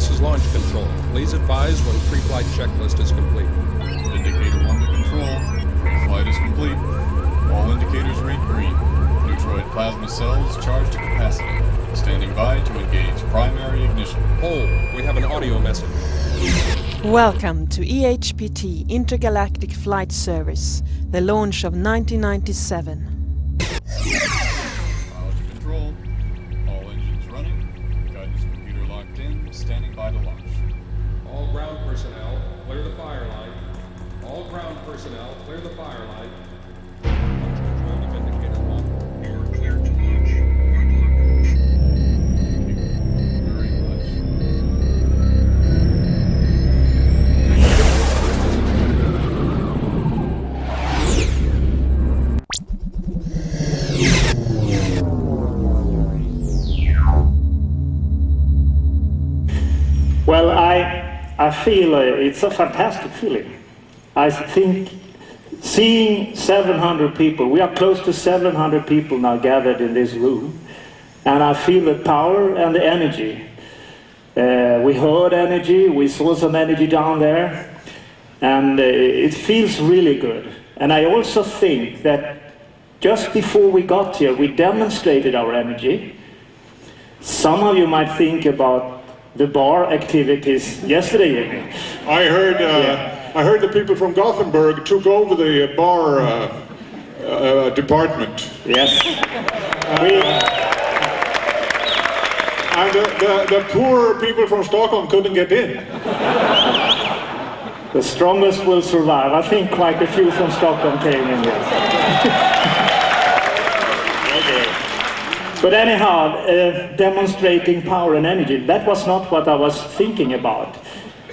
This is launch control. Please advise when pre-flight checklist is complete. Indicator 1 to control. Pre-flight is complete. All indicators read green. Neutroid plasma cells charged to capacity. Standing by to engage primary ignition. Hold. We have an audio message. Welcome to EHPT Intergalactic Flight Service, the launch of 1997. Pilot control. All engines running. Guidance computer locked in. Standing by to launch. All ground personnel, clear the fire line. All ground personnel, clear the fire line. Launch control of indicator 1. You're clear to launch. Very much. Well, I feel it's a fantastic feeling. I think seeing 700 people, we are close to 700 people now gathered in this room, and I feel the power and the energy. We heard energy, we saw some energy down there, and it feels really good. And I also think that just before we got here, we demonstrated our energy. Some of you might think about the bar activities yesterday evening. I heard the people from Gothenburg took over the bar department. Yes. And the poor people from Stockholm couldn't get in. The strongest will survive. I think quite a few from Stockholm came in here. But anyhow, demonstrating power and energy, that was not what I was thinking about.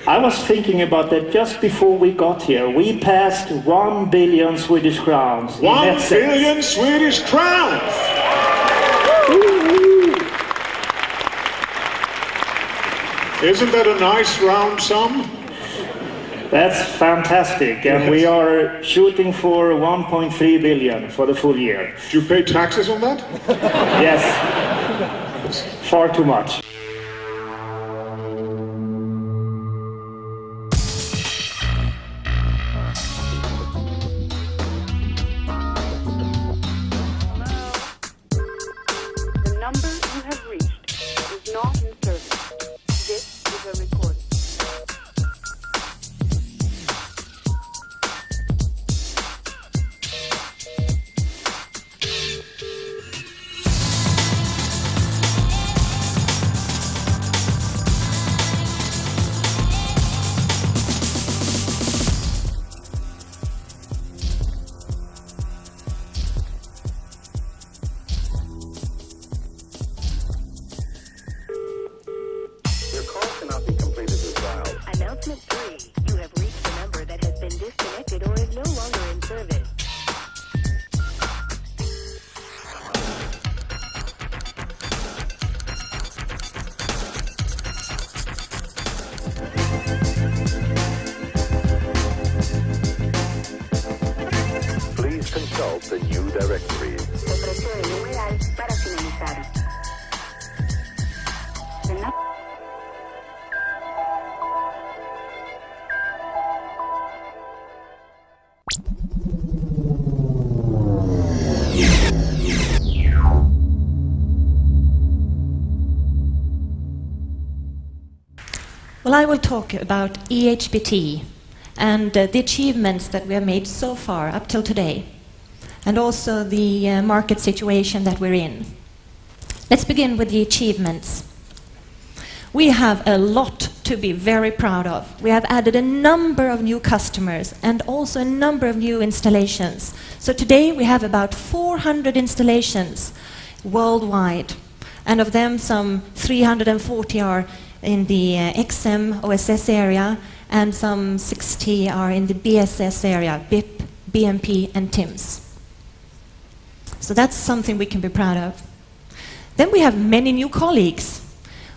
I was thinking about that just before we got here, we passed 1 billion Swedish crowns. 1 billion Swedish crowns! Isn't that a nice round sum? That's fantastic, and we are shooting for 1.3 billion for the full year. Do you pay taxes on that? Yes, far too much. The number you have reached is not in service. This is a recording. Your call cannot be completed this dial. Announcement 3. You have reached a number that has been disconnected or is no longer in service. Please consult the new directory. Ofreció el numeral para finalizar. The nu- Well, I will talk about EHPT and the achievements that we have made so far up till today, and also the market situation that we're in. Let's begin with the achievements. We have a lot to be very proud of. We have added a number of new customers and also a number of new installations. So today we have about 400 installations worldwide, and of them some 340 are in the XM OSS area, and some 60 are in the BSS area, BIP, BMP, and TIMS. So that's something we can be proud of. Then we have many new colleagues.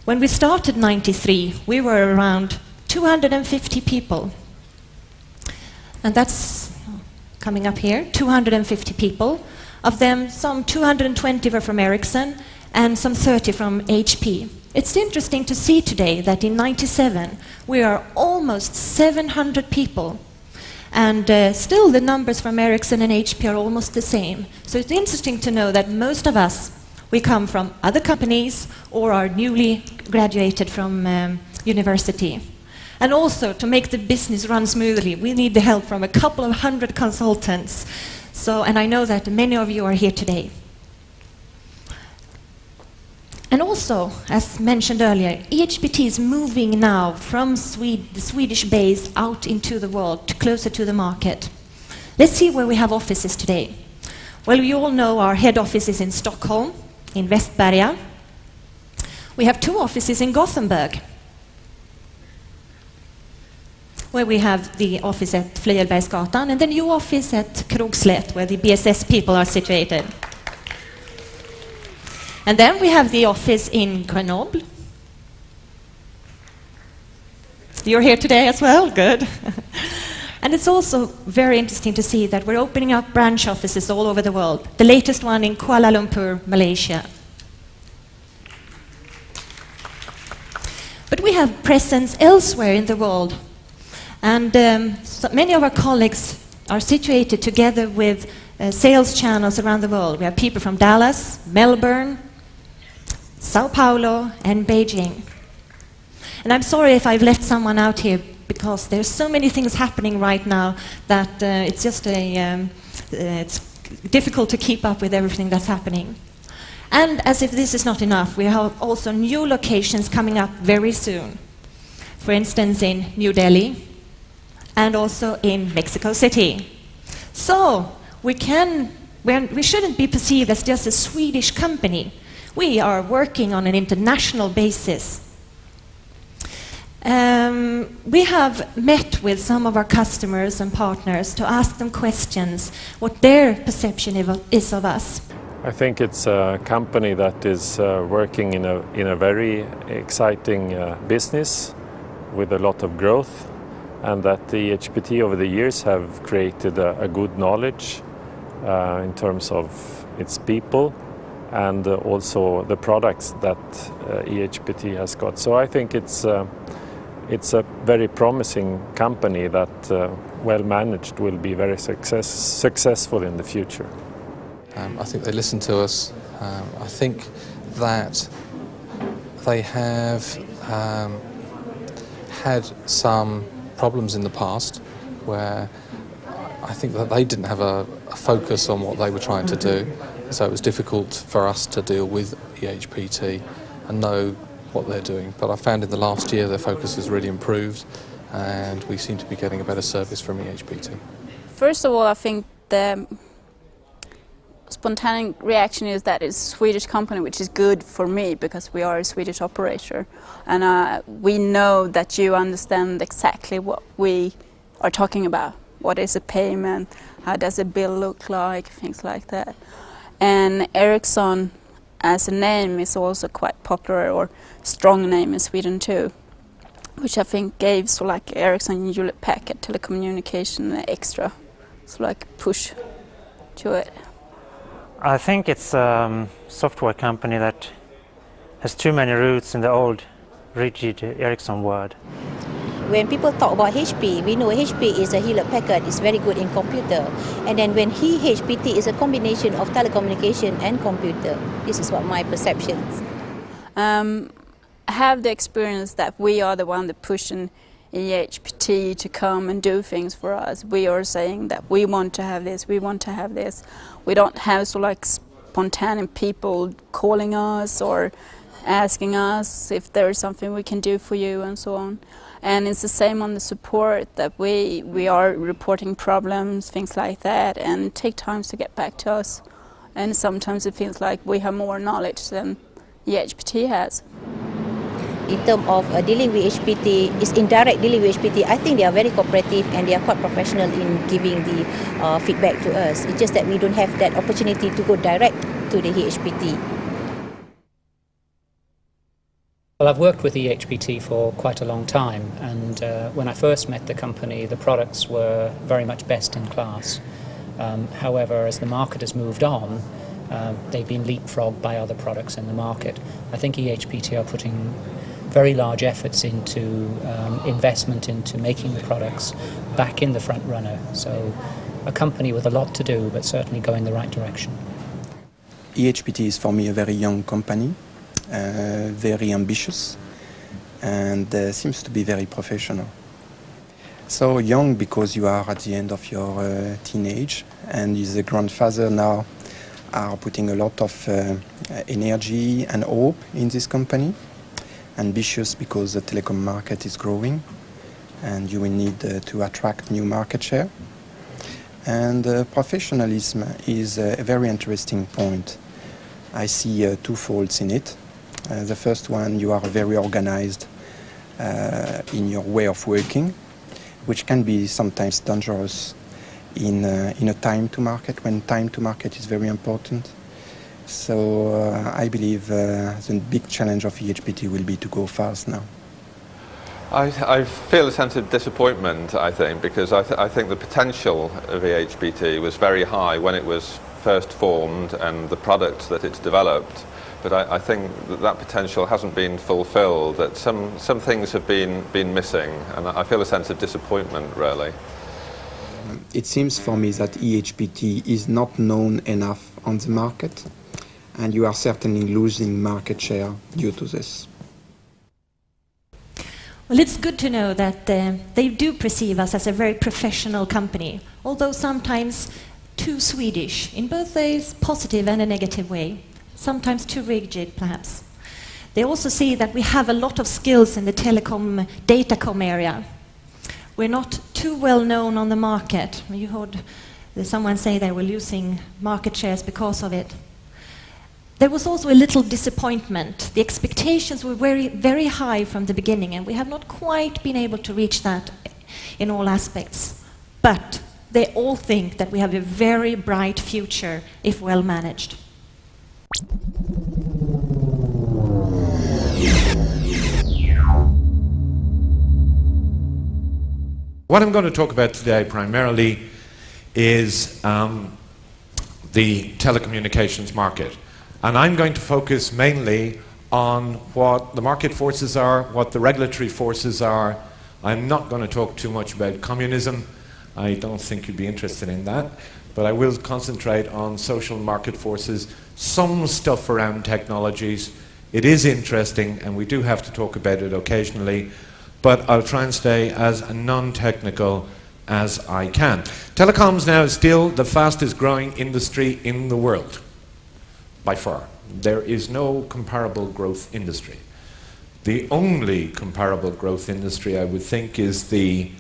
When we started 93, we were around 250 people. And that's coming up here, 250 people. Of them, some 220 were from Ericsson and some 30 from HP. It's interesting to see today that in '97 we are almost 700 people, and still the numbers from Ericsson and HP are almost the same. So it's interesting to know that most of us, we come from other companies or are newly graduated from university. And also, to make the business run smoothly, we need the help from a couple of hundred consultants. So, and I know that many of you are here today. And also, as mentioned earlier, EHPT is moving now from the Swedish base out into the world, closer to the market. Let's see where we have offices today. Well, you all know our head office is in Stockholm, in Västberga. We have 2 offices in Gothenburg, where we have the office at Flöjelbergsgatan and the new office at Krogslätt, where the BSS people are situated. And then we have the office in Grenoble. You're here today as well, good. And it's also very interesting to see that we're opening up branch offices all over the world. The latest one in Kuala Lumpur, Malaysia. But we have presence elsewhere in the world. And so many of our colleagues are situated together with sales channels around the world. We have people from Dallas, Melbourne, Sao Paulo, and Beijing. And I'm sorry if I've left someone out here, because there's so many things happening right now that it's just it's difficult to keep up with everything that's happening. And as if this is not enough, we have also new locations coming up very soon. For instance, in New Delhi, and also in Mexico City. So we shouldn't be perceived as just a Swedish company. We are working on an international basis. We have met with some of our customers and partners to ask them questions, what their perception is of us. I think it's a company that is working in a very exciting business with a lot of growth, and that the EHPT over the years have created a good knowledge in terms of its people and also the products that EHPT has got. So I think it's a very promising company that, well managed, will be very successful in the future. I think they listen to us. I think that they have had some problems in the past where I think that they didn't have a focus on what they were trying to do, so it was difficult for us to deal with EHPT and know what they're doing. But I found in the last year their focus has really improved and we seem to be getting a better service from EHPT. First of all, I think the spontaneous reaction is that it's a Swedish company, which is good for me because we are a Swedish operator, and we know that you understand exactly what we are talking about. What is a payment? How does a bill look like? Things like that. And Ericsson as a name is also quite popular, or strong name in Sweden too, which I think gave so like Ericsson Hewlett Packard telecommunication an extra push to it. I think it's a software company that has too many roots in the old rigid Ericsson word. When people talk about HP, we know HP is a Hewlett Packard, is very good in computer. And then when EHPT is a combination of telecommunication and computer. This is what my perceptions. I have the experience that we are the one that pushing EHPT to come and do things for us. We are saying that we want to have this, we want to have this. We don't have spontaneous people calling us or asking us if there is something we can do for you and so on. And it's the same on the support, that we are reporting problems, things like that, and it takes time to get back to us. And sometimes it feels like we have more knowledge than EHPT has. In terms of dealing with HPT, is indirect dealing with HPT, I think they are very cooperative and they are quite professional in giving the feedback to us. It's just that we don't have that opportunity to go direct to the EHPT. Well, I've worked with EHPT for quite a long time, and when I first met the company, the products were very much best in class. However, as the market has moved on, they've been leapfrogged by other products in the market. I think EHPT are putting very large efforts into investment into making the products back in the front runner. So a company with a lot to do, but certainly going the right direction. EHPT is for me a very young company, very ambitious, and seems to be very professional. So young because you are at the end of your teenage, and as a grandfather now are putting a lot of energy and hope in this company. Ambitious because the telecom market is growing and you will need to attract new market share. And professionalism is a very interesting point. I see two folds in it. The first one, you are very organized in your way of working, which can be sometimes dangerous in a time to market, when time to market is very important. So I believe the big challenge of EHPT will be to go fast now. I feel a sense of disappointment, I think, because I think the potential of EHPT was very high when it was first formed and the products that it's developed. But I think that potential hasn't been fulfilled, that some things have been missing, and I feel a sense of disappointment, really. It seems for me that EHPT is not known enough on the market, and you are certainly losing market share due to this. Well, it's good to know that they do perceive us as a very professional company, although sometimes too Swedish, in both a positive and a negative way, sometimes too rigid, perhaps. They also see that we have a lot of skills in the telecom, datacom area. We're not too well known on the market. You heard someone say they were losing market shares because of it. There was also a little disappointment. The expectations were very, very high from the beginning, and we have not quite been able to reach that in all aspects. But they all think that we have a very bright future if well managed. What I'm going to talk about today primarily is the telecommunications market. And I'm going to focus mainly on what the market forces are, what the regulatory forces are. I'm not going to talk too much about communism. I don't think you'd be interested in that. But I will concentrate on social market forces, some stuff around technologies. It is interesting, and we do have to talk about it occasionally. But I'll try and stay as non-technical as I can. Telecoms now is still the fastest growing industry in the world. By far. There is no comparable growth industry. The only comparable growth industry, I would think, is the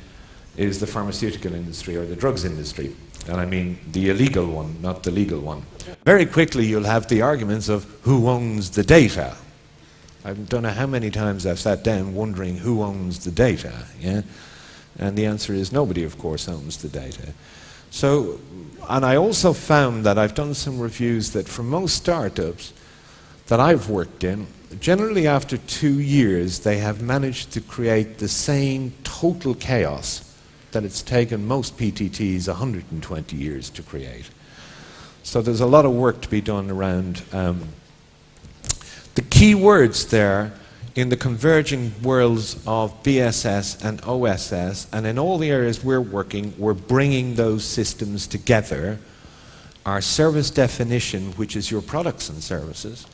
pharmaceutical industry or the drugs industry. And I mean the illegal one, not the legal one. Very quickly you'll have the arguments of who owns the data. I don't know how many times I've sat down wondering who owns the data, yeah? And the answer is nobody, of course, owns the data. So, and I also found that I've done some reviews that for most startups that I've worked in, generally after 2 years they have managed to create the same total chaos that it's taken most PTTs 120 years to create. So there's a lot of work to be done around the key words there in the converging worlds of BSS and OSS, and in all the areas we're working, we're bringing those systems together. Our service definition, which is your products and services,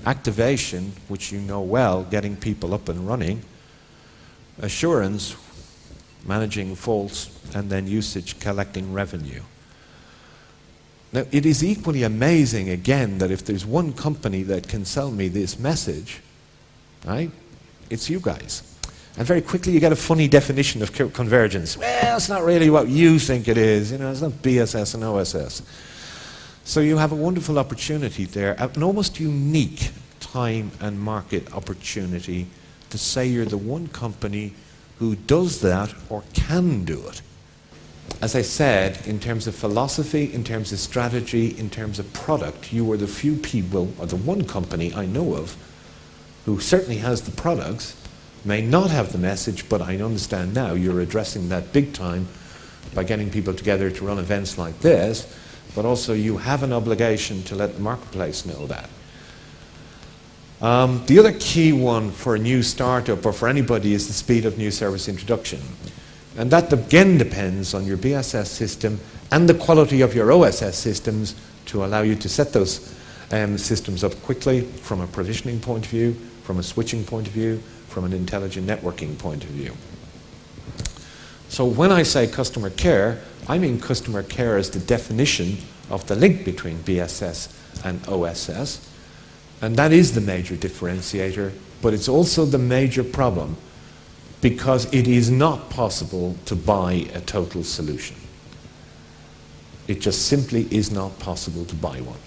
activation, which you know well, getting people up and running, assurance, managing faults, and then usage, collecting revenue. Now, it is equally amazing, again, that if there's one company that can sell me this message, right, it's you guys. And very quickly you get a funny definition of convergence. Well, it's not really what you think it is. You know, it's not BSS and OSS. So you have a wonderful opportunity there, an almost unique time and market opportunity to say you're the one company who does that or can do it. As I said, in terms of philosophy, in terms of strategy, in terms of product, you are the few people, or the one company I know of, who certainly has the products, may not have the message, but I understand now you're addressing that big time by getting people together to run events like this, but also you have an obligation to let the marketplace know that. The other key one for a new startup or for anybody is the speed of new service introduction. And that again depends on your BSS system and the quality of your OSS systems to allow you to set those systems up quickly from a provisioning point of view, from a switching point of view, from an intelligent networking point of view. So when I say customer care, I mean customer care as the definition of the link between BSS and OSS. And that is the major differentiator, but it's also the major problem because it is not possible to buy a total solution. It just simply is not possible to buy one.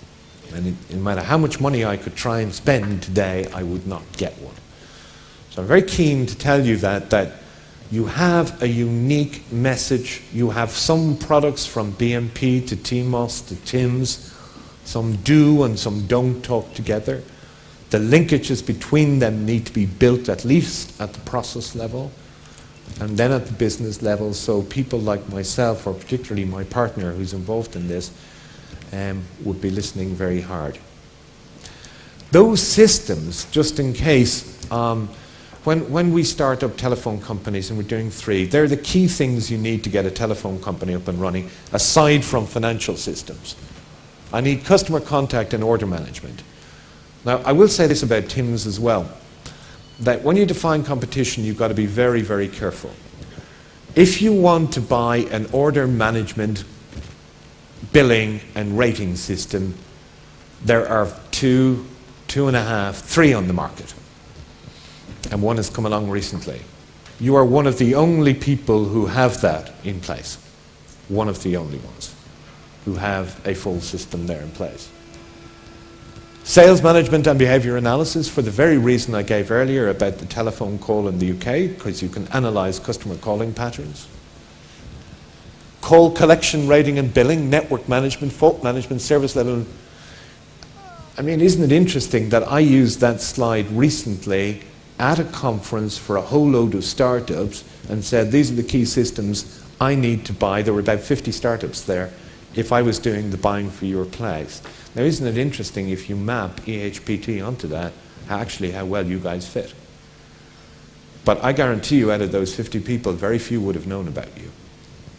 And no matter how much money I could try and spend today, I would not get one. So I'm very keen to tell you that you have a unique message. You have some products from BMP to TMOS to TIMS. Some do and some don't talk together. The linkages between them need to be built at least at the process level and then at the business level, so people like myself, or particularly my partner who's involved in this, would be listening very hard. Those systems, just in case, when we start up telephone companies, and we're doing 3, they're the key things you need to get a telephone company up and running, aside from financial systems. I need customer contact and order management. Now, I will say this about TIMS as well, that when you define competition, you've got to be very, very careful. If you want to buy an order management, billing, and rating system, there are 2, 2.5, 3 on the market. And one has come along recently. You are one of the only people who have that in place. One of the only ones who have a full system there in place. Sales management and behavior analysis, for the very reason I gave earlier about the telephone call in the UK, because you can analyze customer calling patterns. Call collection, rating and billing, network management, fault management, service level. I mean, isn't it interesting that I used that slide recently at a conference for a whole load of startups and said, these are the key systems I need to buy. There were about 50 startups there if I was doing the buying for your place. Now, isn't it interesting if you map EHPT onto that, actually how well you guys fit? But I guarantee you out of those 50 people, very few would have known about you.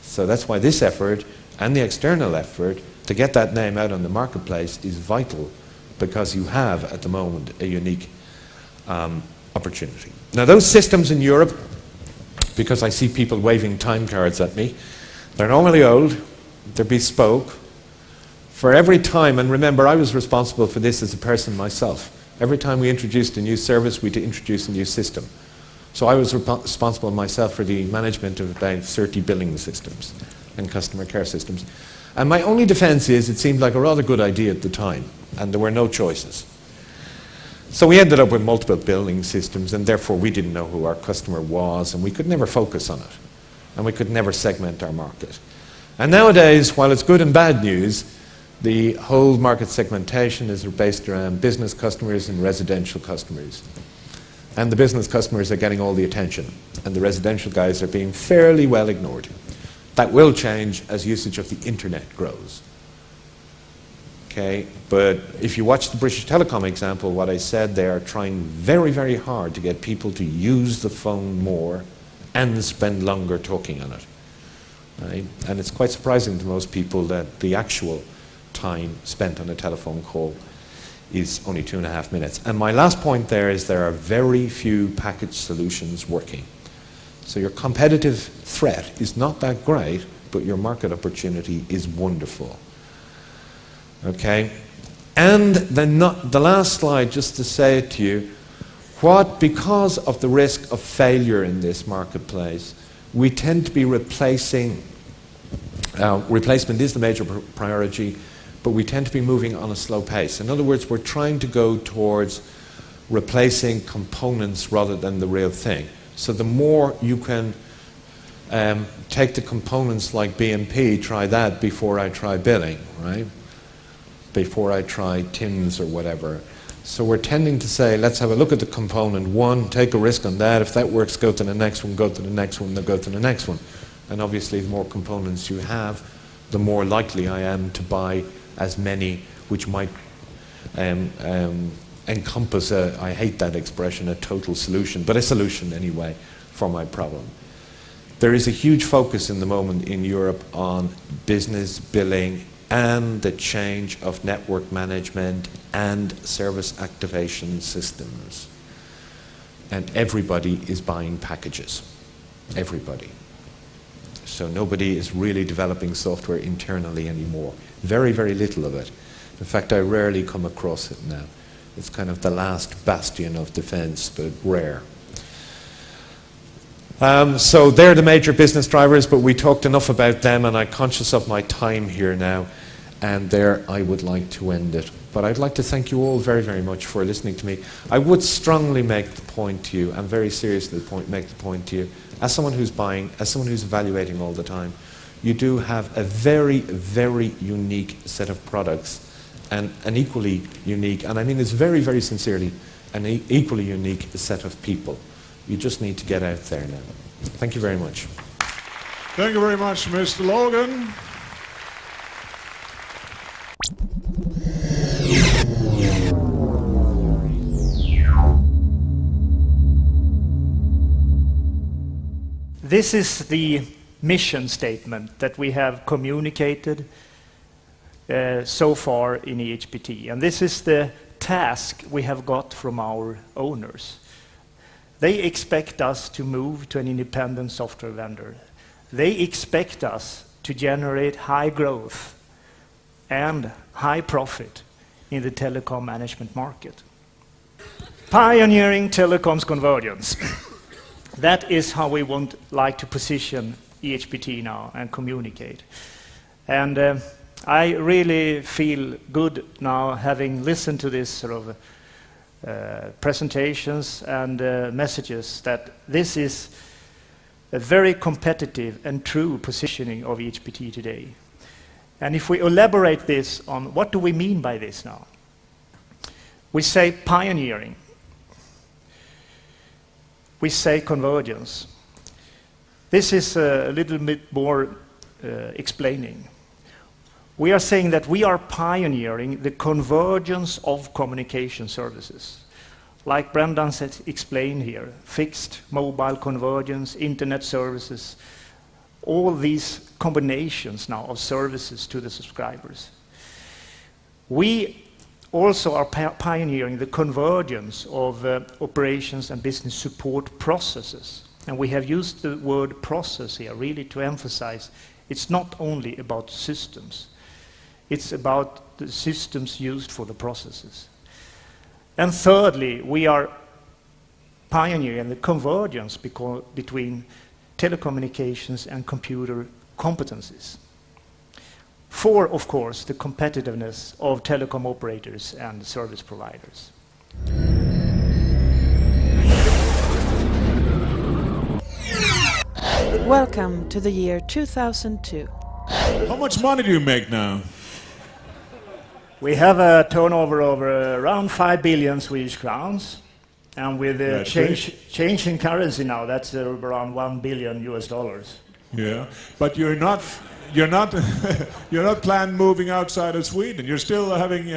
So that's why this effort and the external effort to get that name out on the marketplace is vital, because you have at the moment a unique opportunity. Now, those systems in Europe, because I see people waving time cards at me, they're normally old, they're bespoke. For every time, and remember I was responsible for this as a person myself, every time we introduced a new service, we'd introduce a new system. So I was responsible myself for the management of about 30 billing systems and customer care systems. And my only defense is it seemed like a rather good idea at the time, and there were no choices. So we ended up with multiple billing systems, and therefore we didn't know who our customer was, and we could never focus on it, and we could never segment our market. And nowadays, while it's good and bad news, the whole market segmentation is based around business customers and residential customers. And the business customers are getting all the attention, and the residential guys are being fairly well ignored. That will change as usage of the internet grows. Okay, but if you watch the British Telecom example, what I said, they are trying very, very hard to get people to use the phone more and spend longer talking on it. Right? And it's quite surprising to most people that the actual time spent on a telephone call is only 2.5 minutes. And my last point there is there are very few package solutions working. So your competitive threat is not that great, but your market opportunity is wonderful. Okay? And then the last slide, just to say it to you, because of the risk of failure in this marketplace, we tend to be replacing, replacement is the major priority, but we tend to be moving on a slow pace. In other words, we're trying to go towards replacing components rather than the real thing. So the more you can take the components like BMP, try that before I try billing, right? Before I try TIMS or whatever. So we're tending to say, let's have a look at the component one, take a risk on that. If that works, go to the next one, go to the next one, then go to the next one. And obviously the more components you have, the more likely I am to buy as many, which might encompass I hate that expression, a total solution, but a solution anyway for my problem. There is a huge focus in the moment in Europe on business billing and the change of network management and service activation systems. And everybody is buying packages. Everybody. So nobody is really developing software internally anymore. Very, very little of it. In fact, I rarely come across it now. It's kind of the last bastion of defense, but rare. So they're the major business drivers, but we talked enough about them, and I'm conscious of my time here now, and there I would like to end it. But I'd like to thank you all very, very much for listening to me. I would strongly make the point to you, and very seriously make the point to you, as someone who's buying, as someone who's evaluating all the time, you do have a very, very unique set of products, and an equally unique, and I mean this very, very sincerely, an equally unique set of people. You just need to get out there now. Thank you very much. Thank you very much, Mr. Logan. This is the mission statement that we have communicated so far in EHPT, and this is the task we have got from our owners. They expect us to move to an independent software vendor. They expect us to generate high growth and high profit in the telecom management market. Pioneering telecoms convergence. That is how we like to position EHPT now and communicate. And I really feel good now, having listened to this sort of presentations and messages, that this is a very competitive and true positioning of EHPT today. And if we elaborate this on what do we mean by this now? We say pioneering. We say convergence. This is a little bit more explaining. We are saying that we are pioneering the convergence of communication services. Like Brendan explained here, fixed, mobile convergence, internet services, all these combinations now of services to the subscribers. We also are pioneering the convergence of operations and business support processes. And we have used the word process here really to emphasize it's not only about systems. It's about the systems used for the processes. And thirdly, we are pioneering the convergence between telecommunications and computer competencies. For, of course, the competitiveness of telecom operators and service providers. Welcome to the year 2002. How much money do you make now? We have a turnover of around 5 billion Swedish crowns, and with the change in currency now, that's around $1 billion US. Yeah, but you're not planning moving outside of Sweden. You're still having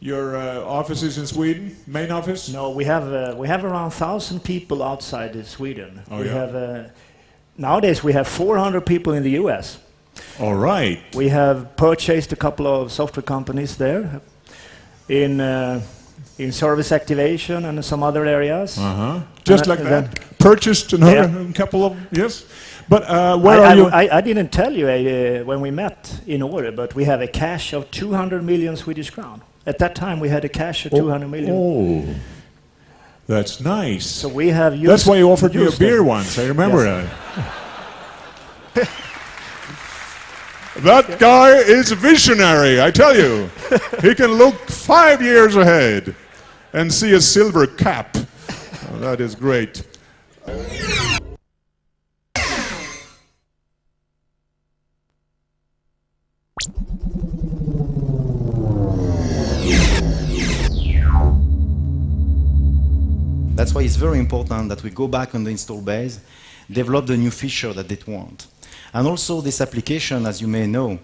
your offices in Sweden, main office. No, we have around 1,000 people outside of Sweden. Oh, we have nowadays we have 400 people in the US. All right. We have purchased a couple of software companies there in service activation and some other areas. Just like that. Purchased another couple of, yes. But where are you? I didn't tell you when we met in order, but we have a cash of 200 million Swedish crown. At that time, we had a cash of 200 million. Oh, that's nice. So we have used. That's why you offered me a beer once. I remember that. That guy is visionary, I tell you. He can look 5 years ahead and see a silver cap. Oh, that is great. That's why it's very important that we go back on the install base, develop the new feature that they want. And also this application, as you may know,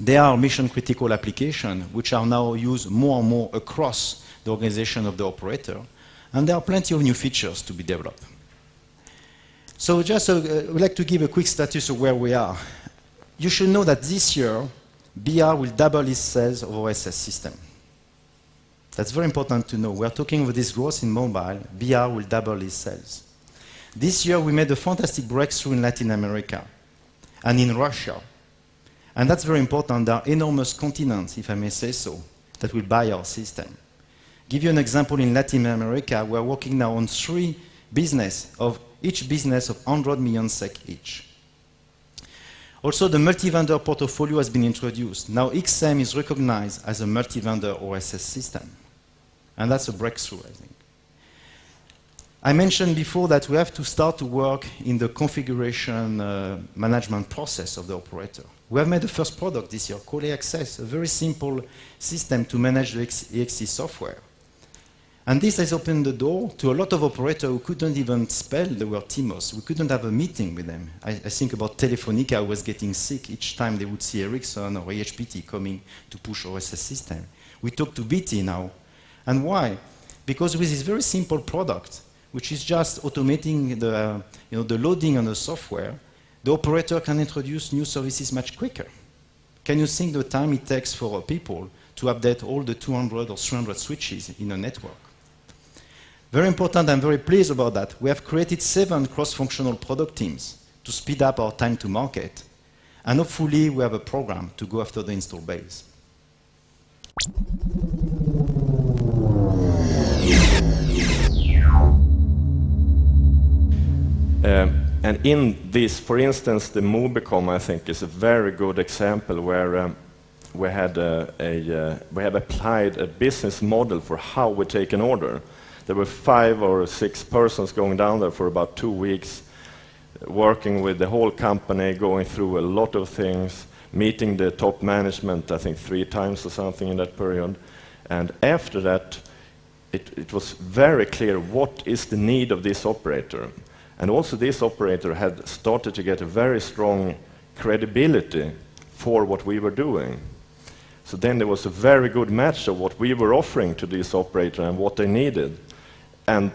they are mission-critical applications which are now used more and more across the organization of the operator. And there are plenty of new features to be developed. So just I would like to give a quick status of where we are. You should know that this year, BR will double its sales of OSS system. That's very important to know. We're talking about this growth in mobile. BR will double its sales. This year, we made a fantastic breakthrough in Latin America and in Russia. And that's very important. There are enormous continents, if I may say so, that will buy our system. Give you an example, in Latin America, we're working now on 3 businesses, of each business of 100 million SEK each. Also, the multi-vendor portfolio has been introduced. Now, XM is recognized as a multi-vendor OSS system. And that's a breakthrough, I think. I mentioned before that we have to start to work in the configuration management process of the operator. We have made the first product this year called Access, a very simple system to manage the EXE software. And this has opened the door to a lot of operators who couldn't even spell the word TMOS. We couldn't have a meeting with them. I think about Telefonica, who was getting sick each time they would see Ericsson or EHPT coming to push OSS system. We talk to BT now. And why? Because with this very simple product, which is just automating the loading on the software, the operator can introduce new services much quicker. Can you think the time it takes for people to update all the 200 or 300 switches in a network? Very important, I'm very pleased about that. We have created 7 cross-functional product teams to speed up our time to market. And hopefully we have a program to go after the install base. And in this, for instance, the Mobicom, I think, is a very good example where we have applied a business model for how we take an order. There were 5 or 6 persons going down there for about 2 weeks, working with the whole company, going through a lot of things, meeting the top management, I think 3 times or something in that period. And after that, it was very clear what is the need of this operator. And also this operator had started to get a very strong credibility for what we were doing. So then there was a very good match of what we were offering to this operator and what they needed. And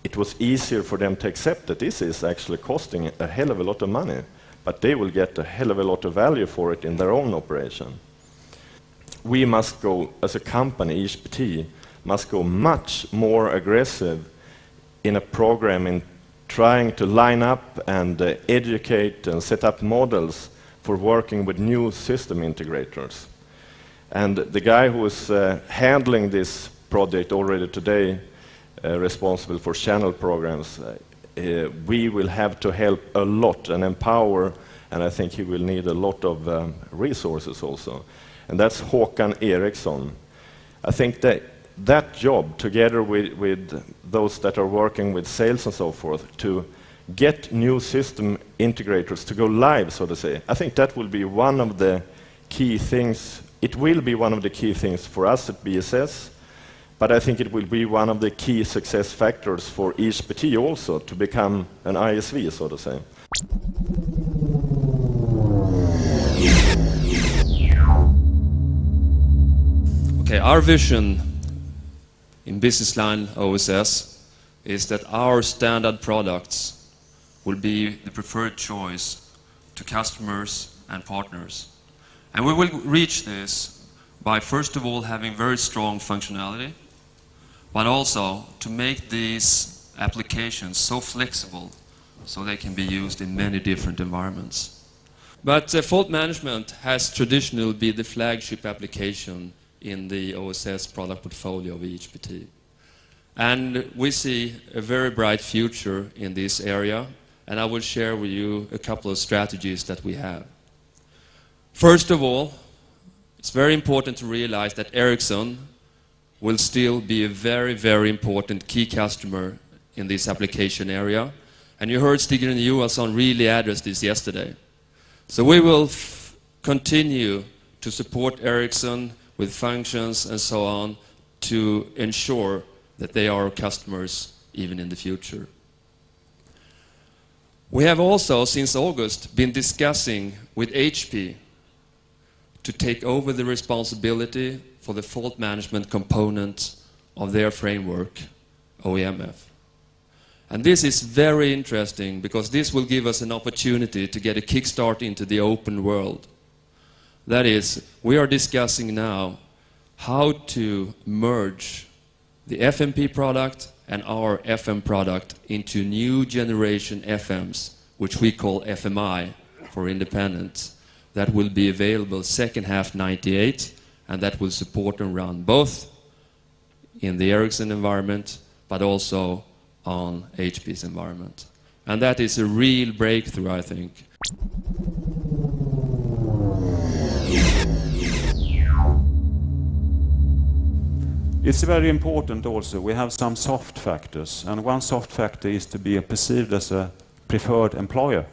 it was easier for them to accept that this is actually costing a hell of a lot of money, but they will get a hell of a lot of value for it in their own operation. We must go, as a company, EHPT, must go much more aggressive in a program in trying to line up and educate and set up models for working with new system integrators. And the guy who is handling this project already today, responsible for channel programs, we will have to help a lot and empower, and I think he will need a lot of resources also. And that's Håkan Eriksson. I think that job, together with those that are working with sales and so forth, to get new system integrators to go live, so to say, I think that will be one of the key things. It will be one of the key things for us at BSS, but I think it will be one of the key success factors for EHPT also, to become an ISV, so to say. Okay, our vision in business line OSS is that our standard products will be the preferred choice to customers and partners. And we will reach this by, first of all, having very strong functionality, but also to make these applications so flexible so they can be used in many different environments. But fault management has traditionally been the flagship application in the OSS product portfolio of EHPT. And we see a very bright future in this area, and I will share with you a couple of strategies that we have. First of all, it's very important to realize that Ericsson will still be a very, very important key customer in this application area. And you heard Stig and Johansson really address this yesterday. So we will continue to support Ericsson with functions and so on to ensure that they are our customers even in the future. We have also, since August, been discussing with HP to take over the responsibility for the fault management component of their framework, OEMF. And this is very interesting because this will give us an opportunity to get a kickstart into the open world. That is, we are discussing now how to merge the FMP product and our FM product into new generation FMs, which we call FMI for independent, that will be available second half 98, and that will support and run both in the Ericsson environment, but also on HP's environment. And that is a real breakthrough, I think. It's very important also, we have some soft factors, and one soft factor is to be perceived as a preferred employer.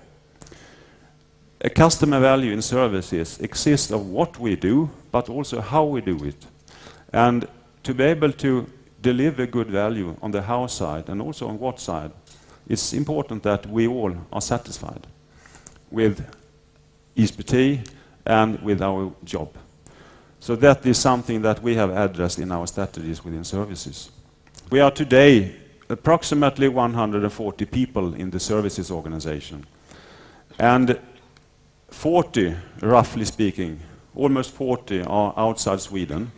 A customer value in services exists of what we do, but also how we do it. And to be able to deliver good value on the how side and also on what side, it's important that we all are satisfied with EHPT and with our job. So that is something that we have addressed in our strategies within services. We are today approximately 140 people in the services organization. And 40, roughly speaking, almost 40 are outside Sweden.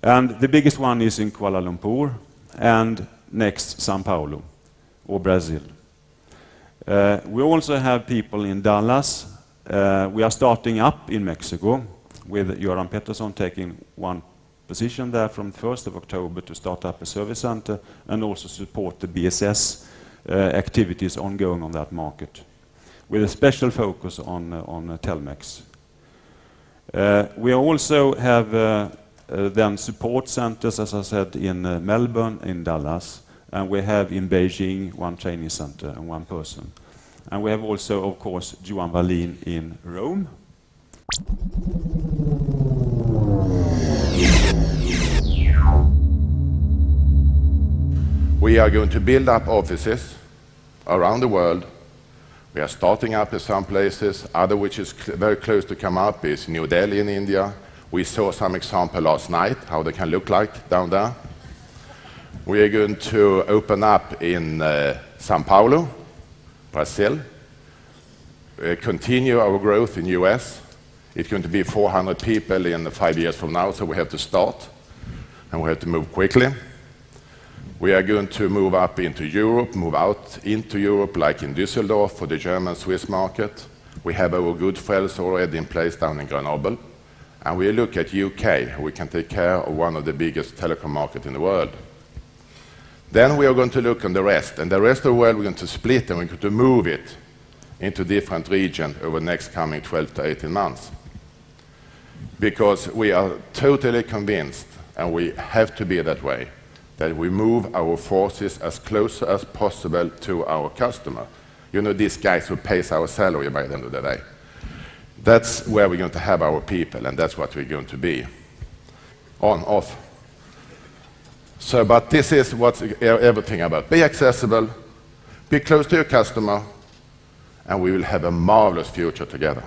And the biggest one is in Kuala Lumpur, and next Sao Paulo, or Brazil. We also have people in Dallas. We are starting up in Mexico, with Göran Pettersson taking one position there from 1st of October to start up a service center and also support the BSS activities ongoing on that market, with a special focus on Telmex. We also have then support centers, as I said, in Melbourne, in Dallas, and we have in Beijing one training center and one person. And we have also, of course, Johan Wallin in Rome. We are going to build up offices around the world. We are starting up in some places. Other which is very close to come up is New Delhi in India. We saw some example last night, how they can look like down there. We are going to open up in Sao Paulo, Brazil. Continue our growth in US. It's going to be 400 people in 5 years from now, so we have to start, and we have to move quickly. We are going to move up into Europe, move out into Europe, like in Düsseldorf for the German-Swiss market. We have our good friends already in place down in Grenoble. And we look at UK, we can take care of one of the biggest telecom markets in the world. Then we are going to look on the rest, and the rest of the world we're going to split and we're going to move it into different regions over the next coming 12 to 18 months. Because we are totally convinced, and we have to be that way, that we move our forces as close as possible to our customer. You know, these guys who pays our salary by the end of the day. That's where we're going to have our people, and that's what we're going to be. On, off. So, but this is what everything about. Be accessible, be close to your customer, and we will have a marvelous future together.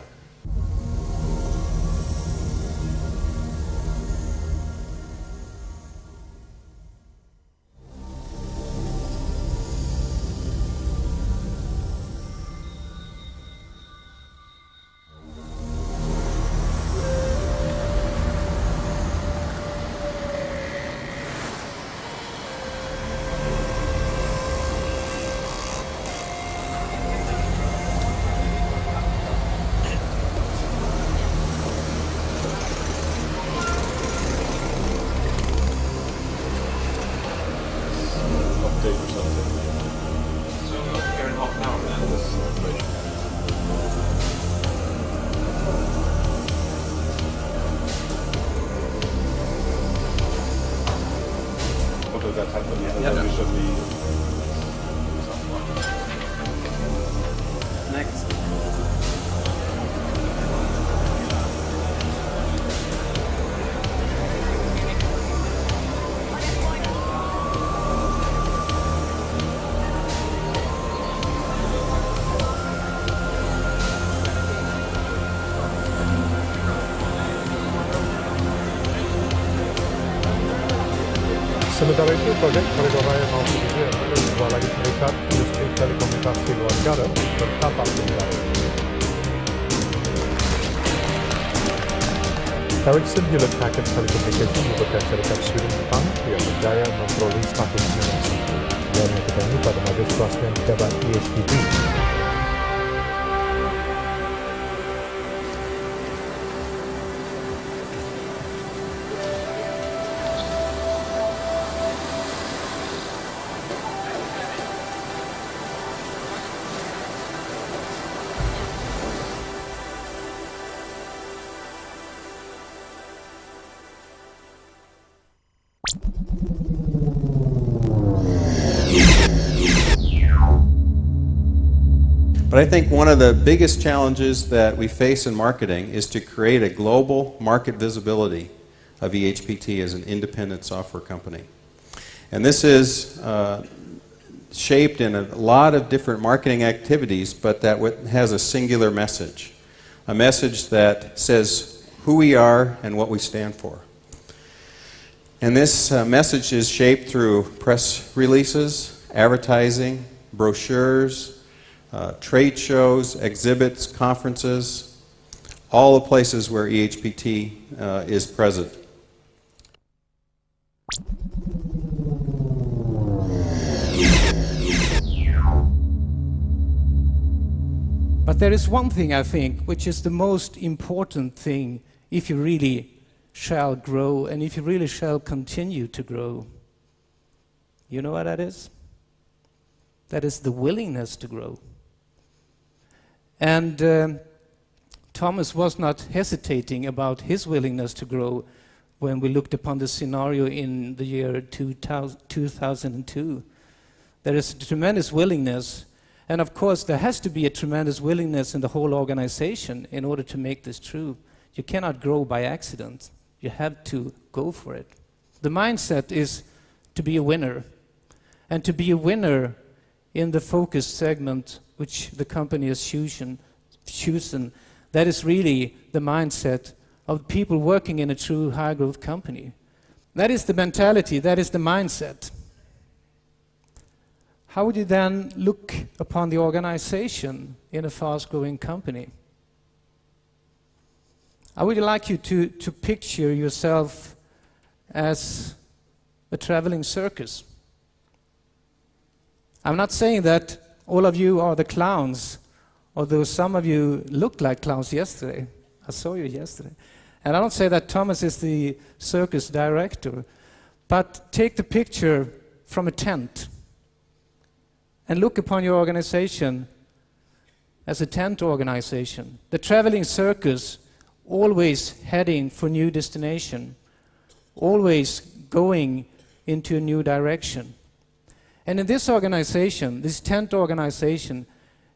Solidarity Project Koridoraya Multimedia dua lagi serikat industri telekomunikasi luar negara bertambah negara. Ericsson Hewlett Packard Telecommunications merupakan serikat Sweden Jepang yang berjaya memperoleh status UNESCO yang dipegangi pada Majlis Perwakilan Pejabat EHPT. But I think one of the biggest challenges that we face in marketing is to create a global market visibility of EHPT as an independent software company. And this is shaped in a lot of different marketing activities, but that has a singular message. A message that says who we are and what we stand for. And this message is shaped through press releases, advertising, brochures, trade shows, exhibits, conferences, all the places where EHPT is present. But there is one thing, I think, which is the most important thing if you really shall grow and if you really shall continue to grow. You know what that is? That is the willingness to grow. And Thomas was not hesitating about his willingness to grow when we looked upon the scenario in the year 2002. There is a tremendous willingness, and of course there has to be a tremendous willingness in the whole organization in order to make this true. You cannot grow by accident. You have to go for it. The mindset is to be a winner, and to be a winner in the focus segment which the company has chosen, that is really the mindset of people working in a true high-growth company. That is the mentality, that is the mindset. How would you then look upon the organization in a fast-growing company? I would like you to picture yourself as a traveling circus. I'm not saying that all of you are the clowns, although some of you looked like clowns yesterday. I saw you yesterday. And I don't say that Thomas is the circus director, but take the picture from a tent and look upon your organization as a tent organization. The traveling circus, always heading for new destination, always going into a new direction. And in this organization, this tent organization,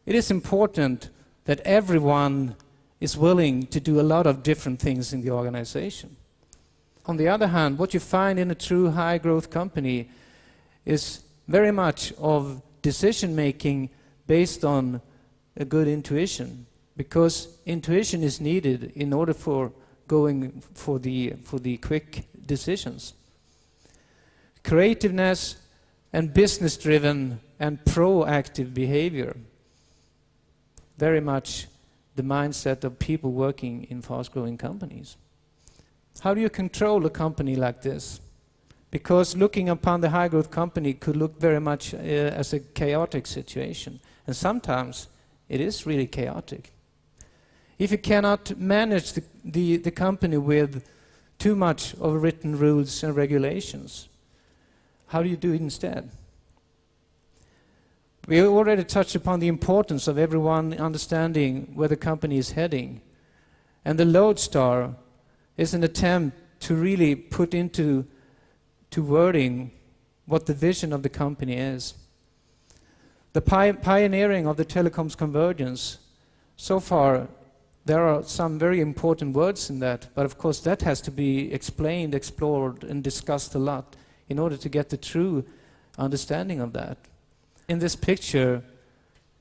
it is important that everyone is willing to do a lot of different things in the organization. On the other hand, what you find in a true high-growth company is very much of decision-making based on a good intuition, because intuition is needed in order for going for the quick decisions. Creativeness and business-driven and proactive behavior. Very much the mindset of people working in fast-growing companies. How do you control a company like this? Because looking upon the high-growth company could look very much as a chaotic situation. And sometimes it is really chaotic. If you cannot manage the company with too much of written rules and regulations, how do you do it instead? We already touched upon the importance of everyone understanding where the company is heading. And the Lodestar is an attempt to really put into wording what the vision of the company is. The pioneering of the telecoms convergence, so far there are some very important words in that, but of course that has to be explained, explored and discussed a lot in order to get the true understanding of that. In this picture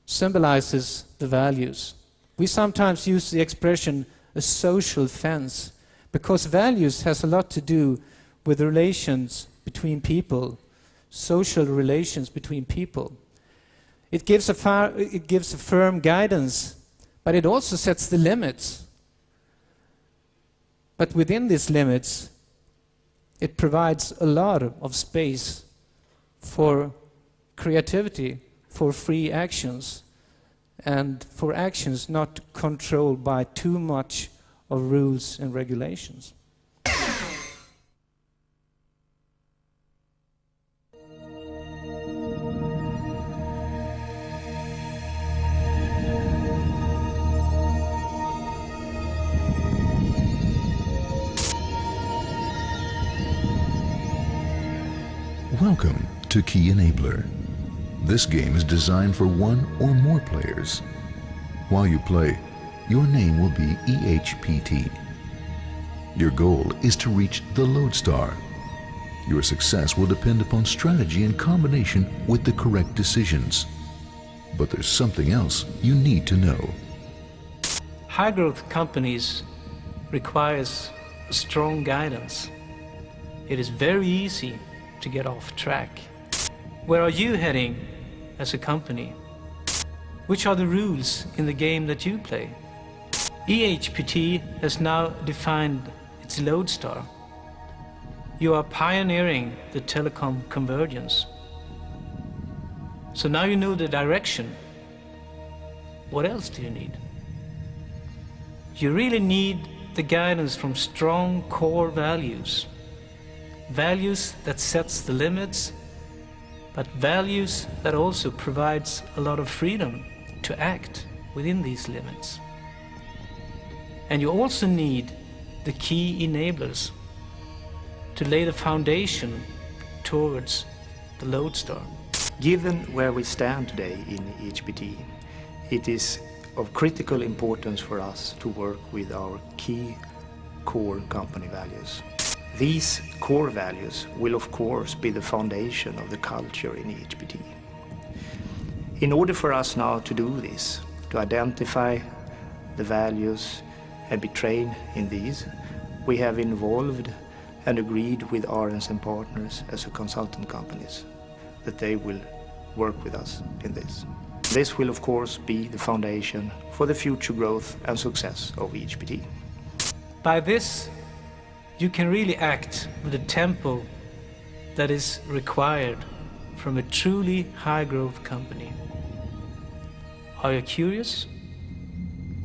symbolizes the values. We sometimes use the expression a social fence because values has a lot to do with relations between people, social relations between people. It gives a firm guidance, but it also sets the limits. But within these limits, it provides a lot of space for creativity, for free actions, and for actions not controlled by too much of rules and regulations. Welcome to Key Enabler. This game is designed for one or more players. While you play, your name will be EHPT. Your goal is to reach the Lodestar. Your success will depend upon strategy in combination with the correct decisions. But there's something else you need to know. High-growth companies requires strong guidance. It is very easy to get off track. Where are you heading as a company? Which are the rules in the game that you play? EHPT has now defined its Lodestar. You are pioneering the telecom convergence. So now you know the direction. What else do you need? You really need the guidance from strong core values. Values that sets the limits, but values that also provides a lot of freedom to act within these limits. And you also need the key enablers to lay the foundation towards the Lodestar. Given where we stand today in EHPT, it is of critical importance for us to work with our key core company values. These core values will of course be the foundation of the culture in EHPT. In order for us now to do this, to identify the values and be trained in these, we have involved and agreed with RNs and partners as a consultant companies that they will work with us in this. This will of course be the foundation for the future growth and success of EHPT. By this, you can really act with the tempo that is required from a truly high-growth company. Are you curious?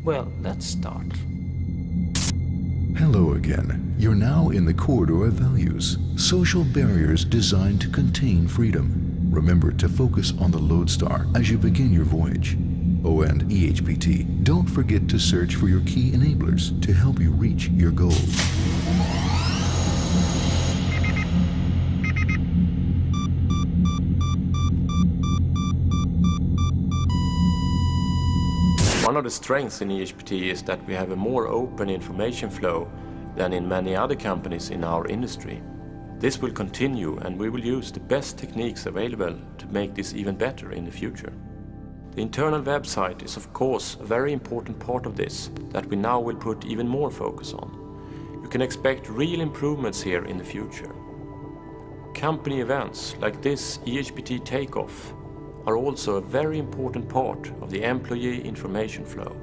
Well, let's start. Hello again. You're now in the corridor of values, social barriers designed to contain freedom. Remember to focus on the Lodestar as you begin your voyage. Oh, and EHPT, don't forget to search for your key enablers to help you reach your goals. One of the strengths in EHPT is that we have a more open information flow than in many other companies in our industry. This will continue, and we will use the best techniques available to make this even better in the future. The internal website is of course a very important part of this that we now will put even more focus on. You can expect real improvements here in the future. Company events like this EHPT Takeoff are also a very important part of the employee information flow.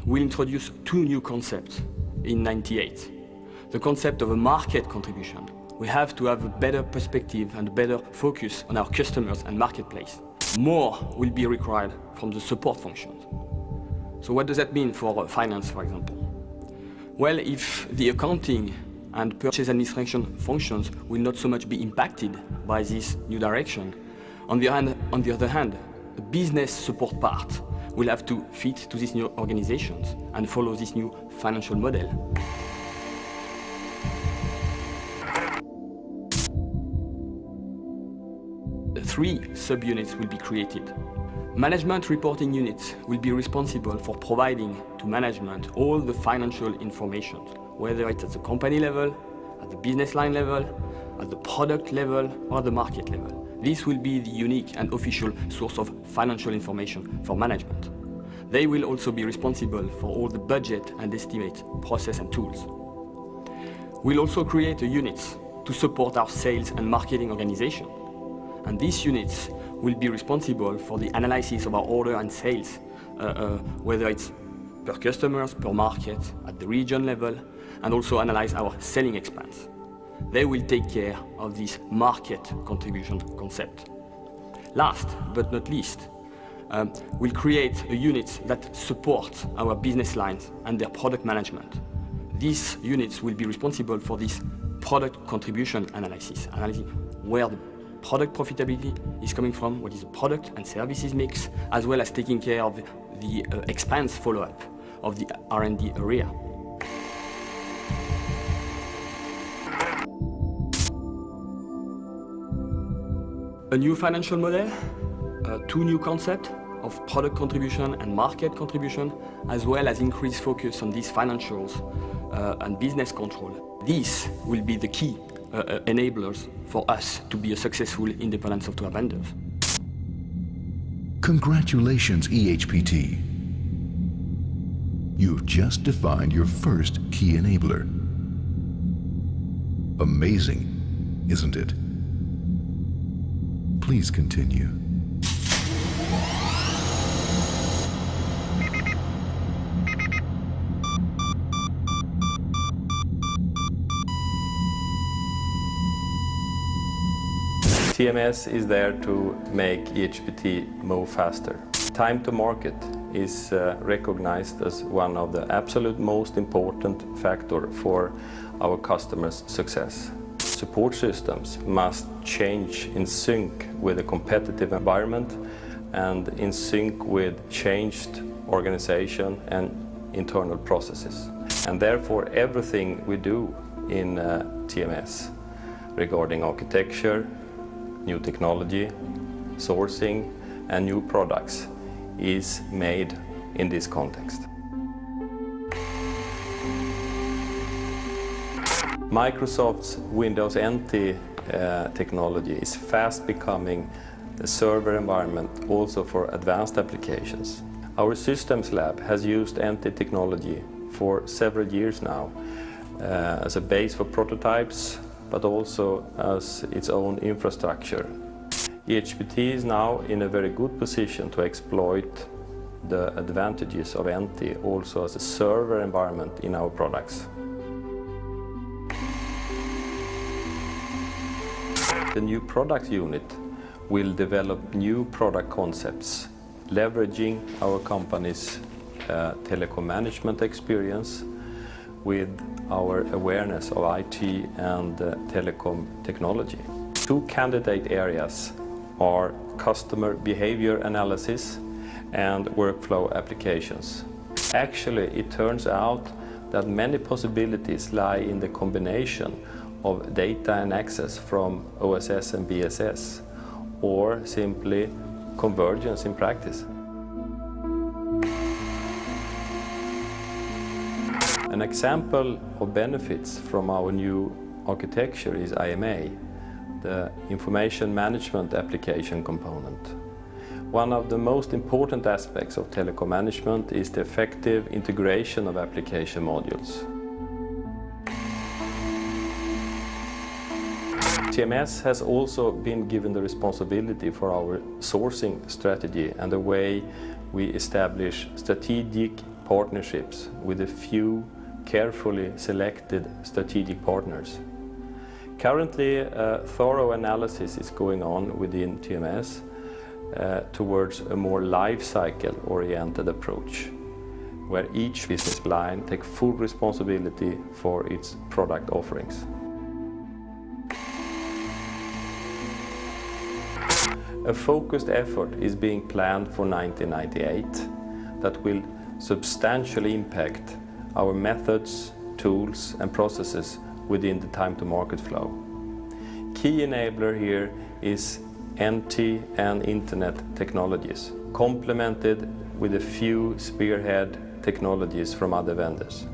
We introduced two new concepts in '98. The concept of a market contribution. We have to have a better perspective and a better focus on our customers and marketplace. More will be required from the support functions. So what does that mean for finance, for example? Well, if the accounting and purchase administration functions will not so much be impacted by this new direction, on the other hand, the business support part will have to fit to these new organizations and follow this new financial model. 3 subunits will be created. Management reporting units will be responsible for providing to management all the financial information, whether it's at the company level, at the business line level, at the product level, or the market level. This will be the unique and official source of financial information for management. They will also be responsible for all the budget and estimate process and tools. We'll also create a unit to support our sales and marketing organization. And these units will be responsible for the analysis of our order and sales, whether it's per customers, per market, at the region level, and also analyze our selling expense. They will take care of this market contribution concept. Last but not least, we'll create a unit that supports our business lines and their product management. These units will be responsible for this product contribution analysis, analyzing where the product profitability is coming from, what is the product and services mix, as well as taking care of the expense follow-up of the R&D area. A new financial model, 2 new concepts of product contribution and market contribution, as well as increased focus on these financials and business control. These will be the key enablers for us to be a successful independent software vendor. Congratulations, EHPT. You've just defined your first key enabler. Amazing, isn't it? Please continue. TMS is there to make EHPT move faster. Time to market is recognized as one of the absolute most important factor for our customers' success. Support systems must change in sync with a competitive environment and in sync with changed organization and internal processes. And therefore everything we do in TMS regarding architecture, new technology, sourcing and new products is made in this context. Microsoft's Windows NT technology is fast becoming the server environment also for advanced applications. Our systems lab has used NT technology for several years now as a base for prototypes, but also as its own infrastructure. EHPT is now in a very good position to exploit the advantages of NT also as a server environment in our products. The new product unit will develop new product concepts, leveraging our company's telecom management experience with our awareness of IT and telecom technology. 2 candidate areas are customer behavior analysis and workflow applications. Actually, it turns out that many possibilities lie in the combination of data and access from OSS and BSS, or simply convergence in practice. An example of benefits from our new architecture is IMA, the Information Management Application component. One of the most important aspects of telecom management is the effective integration of application modules. TMS has also been given the responsibility for our sourcing strategy and the way we establish strategic partnerships with a few carefully selected strategic partners. Currently, a thorough analysis is going on within TMS towards a more life cycle oriented approach, where each business line takes full responsibility for its product offerings. A focused effort is being planned for 1998 that will substantially impact our methods, tools and processes within the time-to-market flow. Key enabler here is NT and Internet technologies, complemented with a few spearhead technologies from other vendors.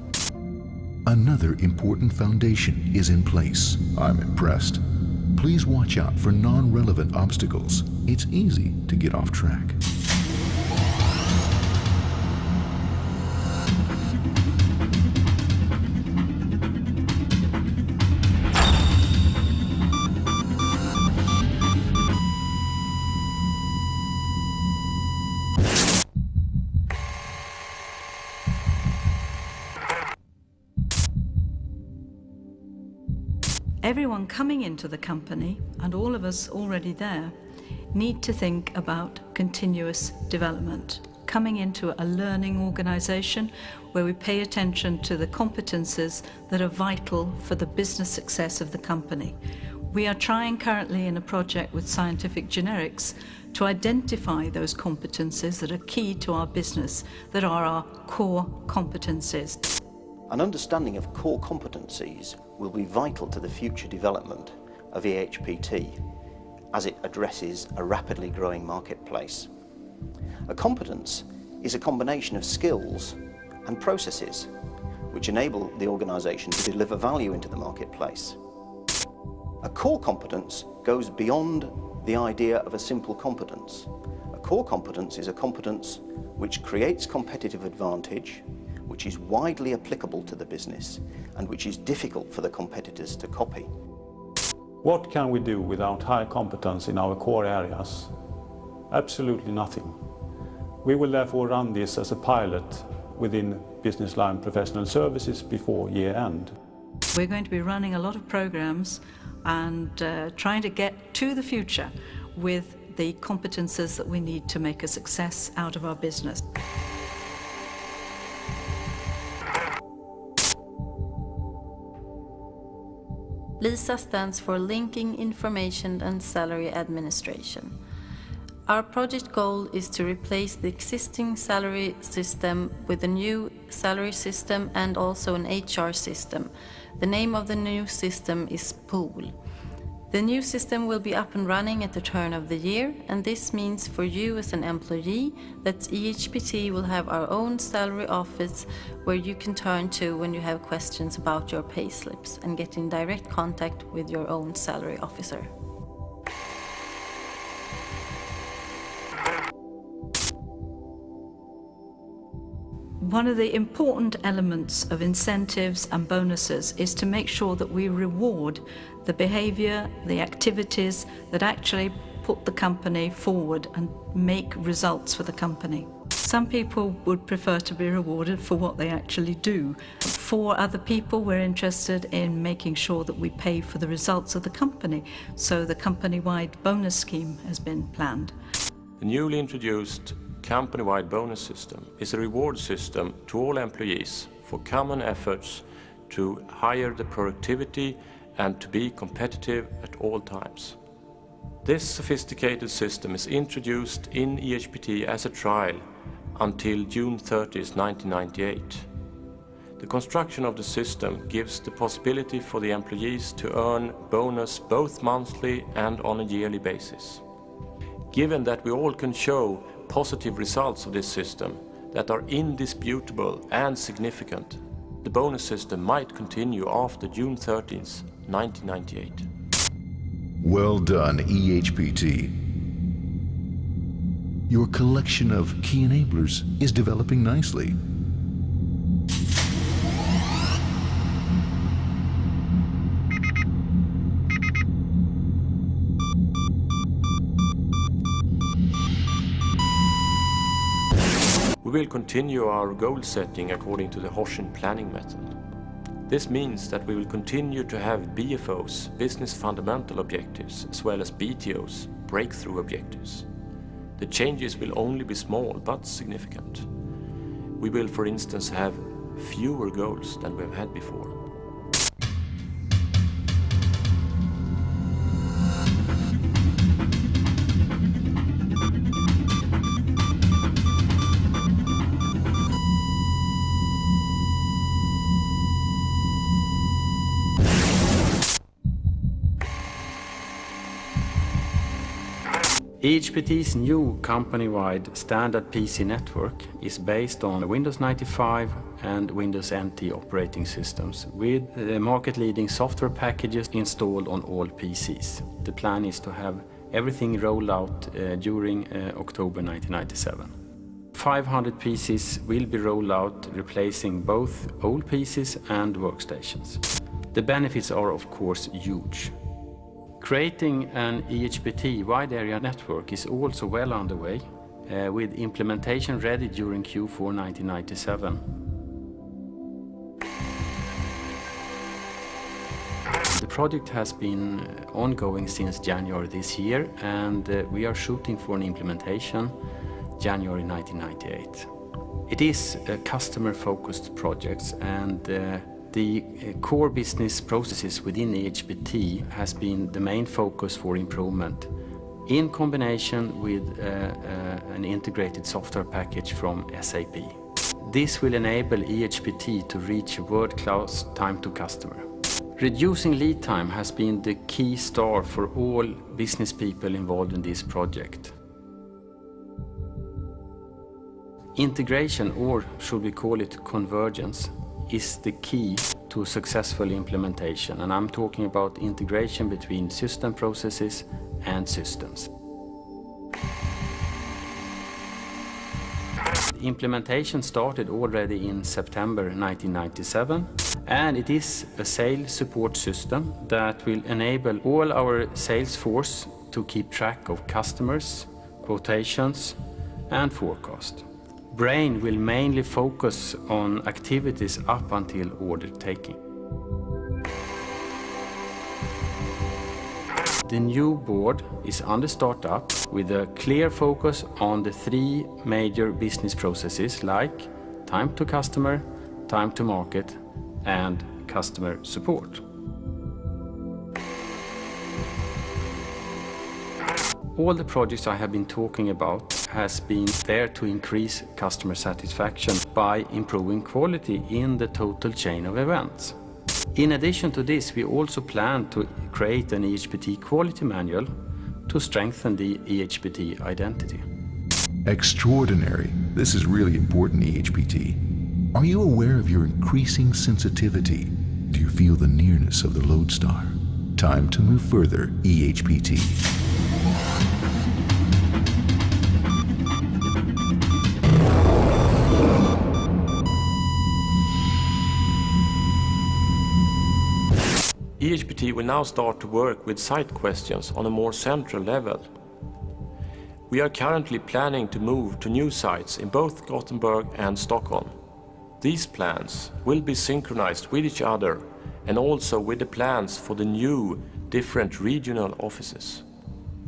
Another important foundation is in place. I'm impressed. Please watch out for non-relevant obstacles. It's easy to get off track. Everyone coming into the company, and all of us already there, need to think about continuous development. Coming into a learning organisation where we pay attention to the competences that are vital for the business success of the company. We are trying currently in a project with Scientific Generics to identify those competences that are key to our business, that are our core competencies. An understanding of core competencies will be vital to the future development of EHPT as it addresses a rapidly growing marketplace. A competence is a combination of skills and processes which enable the organisation to deliver value into the marketplace. A core competence goes beyond the idea of a simple competence. A core competence is a competence which creates competitive advantage, which is widely applicable to the business and which is difficult for the competitors to copy. What can we do without high competence in our core areas? Absolutely nothing. We will therefore run this as a pilot within business line professional services before year end. We're going to be running a lot of programs and trying to get to the future with the competences that we need to make a success out of our business. LISA stands for Linking Information and Salary Administration. Our project goal is to replace the existing salary system with a new salary system and also an HR system. The name of the new system is Pool. The new system will be up and running at the turn of the year, and this means for you as an employee that EHPT will have our own salary office where you can turn to when you have questions about your payslips and get in direct contact with your own salary officer. One of the important elements of incentives and bonuses is to make sure that we reward the behaviour, the activities that actually put the company forward and make results for the company. Some people would prefer to be rewarded for what they actually do. For other people, we're interested in making sure that we pay for the results of the company, so the company-wide bonus scheme has been planned. The newly introduced company-wide bonus system is a reward system to all employees for common efforts to higher the productivity and to be competitive at all times. This sophisticated system is introduced in EHPT as a trial until June 30, 1998. The construction of the system gives the possibility for the employees to earn bonus both monthly and on a yearly basis. Given that we all can show positive results of this system that are indisputable and significant, the bonus system might continue after June 13th, 1998. Well done, EHPT. Your collection of key enablers is developing nicely. We will continue our goal setting according to the Hoshin planning method. This means that we will continue to have BFOs, business fundamental objectives, as well as BTOs, breakthrough objectives. The changes will only be small but significant. We will, for instance, have fewer goals than we have had before. EHPT's new company-wide standard PC network is based on Windows 95 and Windows NT operating systems with market-leading software packages installed on all PCs. The plan is to have everything rolled out during October 1997. 500 PCs will be rolled out, replacing both old PCs and workstations. The benefits are of course huge. Creating an EHPT wide area network is also well underway, with implementation ready during Q4 1997. The project has been ongoing since January this year, and we are shooting for an implementation January 1998. It is a customer-focused project, and the core business processes within EHPT has been the main focus for improvement, in combination with an integrated software package from SAP. This will enable EHPT to reach a world-class time to customer. Reducing lead time has been the key star for all business people involved in this project. Integration, or should we call it convergence, is the key to successful implementation, and I'm talking about integration between system processes and systems. The implementation started already in September 1997, and it is a sales support system that will enable all our sales force to keep track of customers, quotations, and forecast. Brain will mainly focus on activities up until order taking. The new board is under startup with a clear focus on the three major business processes like time to customer, time to market, and customer support. All the projects I have been talking about has been there to increase customer satisfaction by improving quality in the total chain of events. In addition to this, we also plan to create an EHPT quality manual to strengthen the EHPT identity. Extraordinary. This is really important, EHPT. Are you aware of your increasing sensitivity? Do you feel the nearness of the lodestar? Time to move further, EHPT. EHPT will now start to work with site questions on a more central level. We are currently planning to move to new sites in both Gothenburg and Stockholm. These plans will be synchronized with each other and also with the plans for the new different regional offices.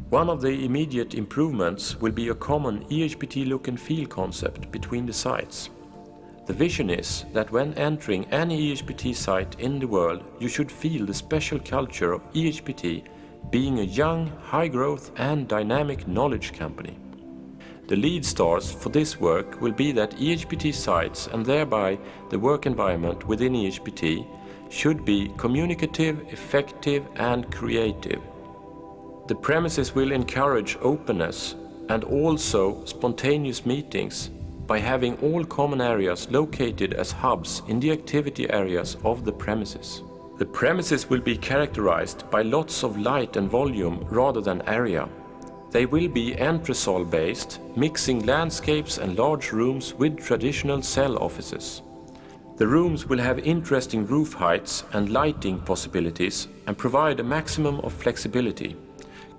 One of the immediate improvements will be a common EHPT look and feel concept between the sites. The vision is that when entering any EHPT site in the world, you should feel the special culture of EHPT being a young, high-growth and dynamic knowledge company. The lead stars for this work will be that EHPT sites, and thereby the work environment within EHPT, should be communicative, effective and creative. The premises will encourage openness and also spontaneous meetings by having all common areas located as hubs in the activity areas of the premises. The premises will be characterized by lots of light and volume rather than area. They will be entresol based, mixing landscapes and large rooms with traditional cell offices. The rooms will have interesting roof heights and lighting possibilities and provide a maximum of flexibility.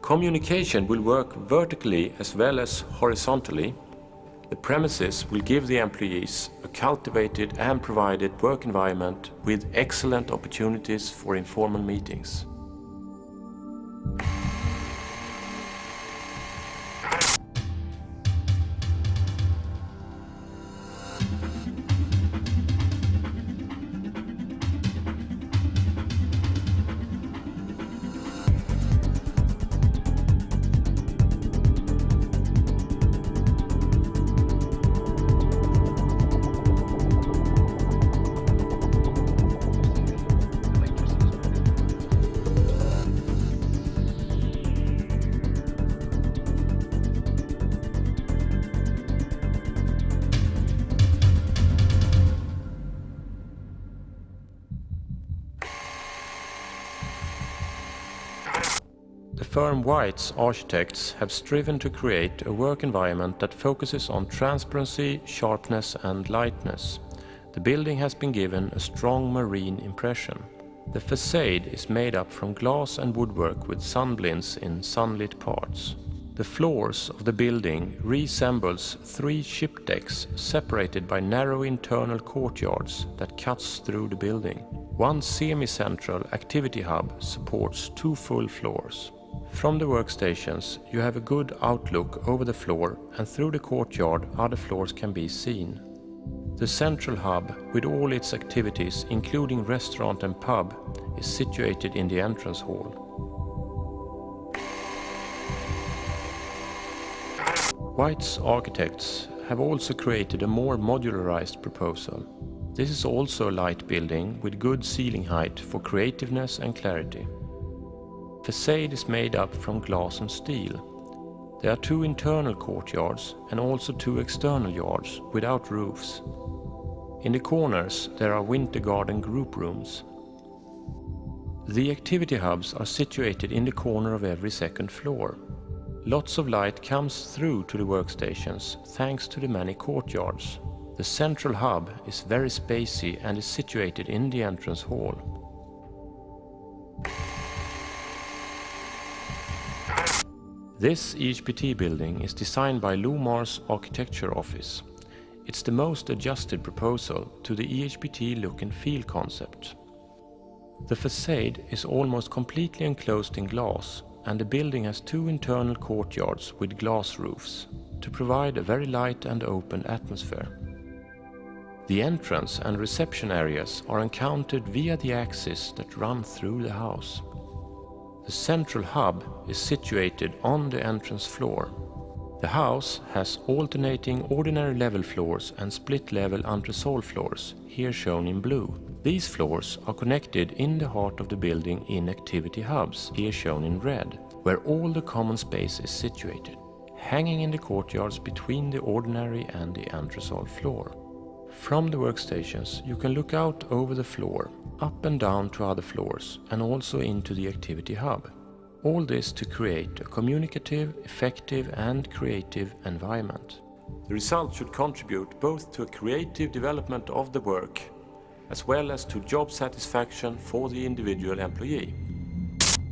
Communication will work vertically as well as horizontally. The premises will give the employees a cultivated and provided work environment with excellent opportunities for informal meetings. firm White's architects have striven to create a work environment that focuses on transparency, sharpness and lightness. The building has been given a strong marine impression. The facade is made up from glass and woodwork with sunblinds in sunlit parts. The floors of the building resembles 3 ship decks separated by narrow internal courtyards that cuts through the building. One semi-central activity hub supports 2 full floors. From the workstations you have a good outlook over the floor, and through the courtyard other floors can be seen. The central hub, with all its activities including restaurant and pub, is situated in the entrance hall. White's architects have also created a more modularized proposal. This is also a light building with good ceiling height for creativeness and clarity. Facade is made up from glass and steel. There are 2 internal courtyards and also 2 external yards without roofs. In the corners there are winter garden group rooms. The activity hubs are situated in the corner of every second floor. Lots of light comes through to the workstations thanks to the many courtyards. The central hub is very spacey and is situated in the entrance hall. This EHPT building is designed by Lomar's Architecture Office. It's the most adjusted proposal to the EHPT look and feel concept. The facade is almost completely enclosed in glass, and the building has 2 internal courtyards with glass roofs to provide a very light and open atmosphere. The entrance and reception areas are encountered via the axis that run through the house. The central hub is situated on the entrance floor. The house has alternating ordinary level floors and split level entresol floors, here shown in blue. These floors are connected in the heart of the building in activity hubs, here shown in red, where all the common space is situated, hanging in the courtyards between the ordinary and the entresol floor. From the workstations you can look out over the floor, up and down to other floors, and also into the activity hub. All this to create a communicative, effective and creative environment. The result should contribute both to a creative development of the work as well as to job satisfaction for the individual employee.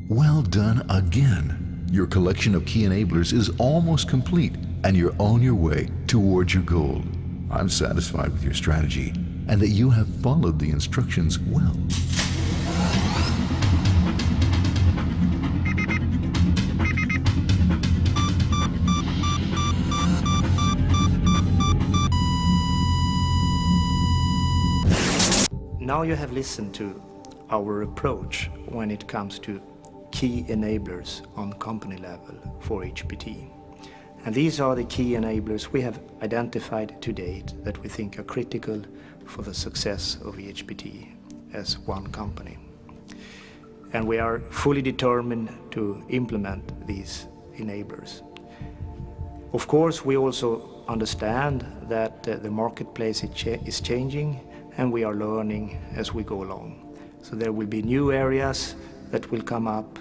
Well done again. Your collection of key enablers is almost complete and you're on your way towards your goal. I'm satisfied with your strategy and that you have followed the instructions well. Now you have listened to our approach when it comes to key enablers on company level for EHPT. And these are the key enablers we have identified to date that we think are critical for the success of EHPT as one company. And we are fully determined to implement these enablers. Of course, we also understand that the marketplace is changing and we are learning as we go along. So there will be new areas that will come up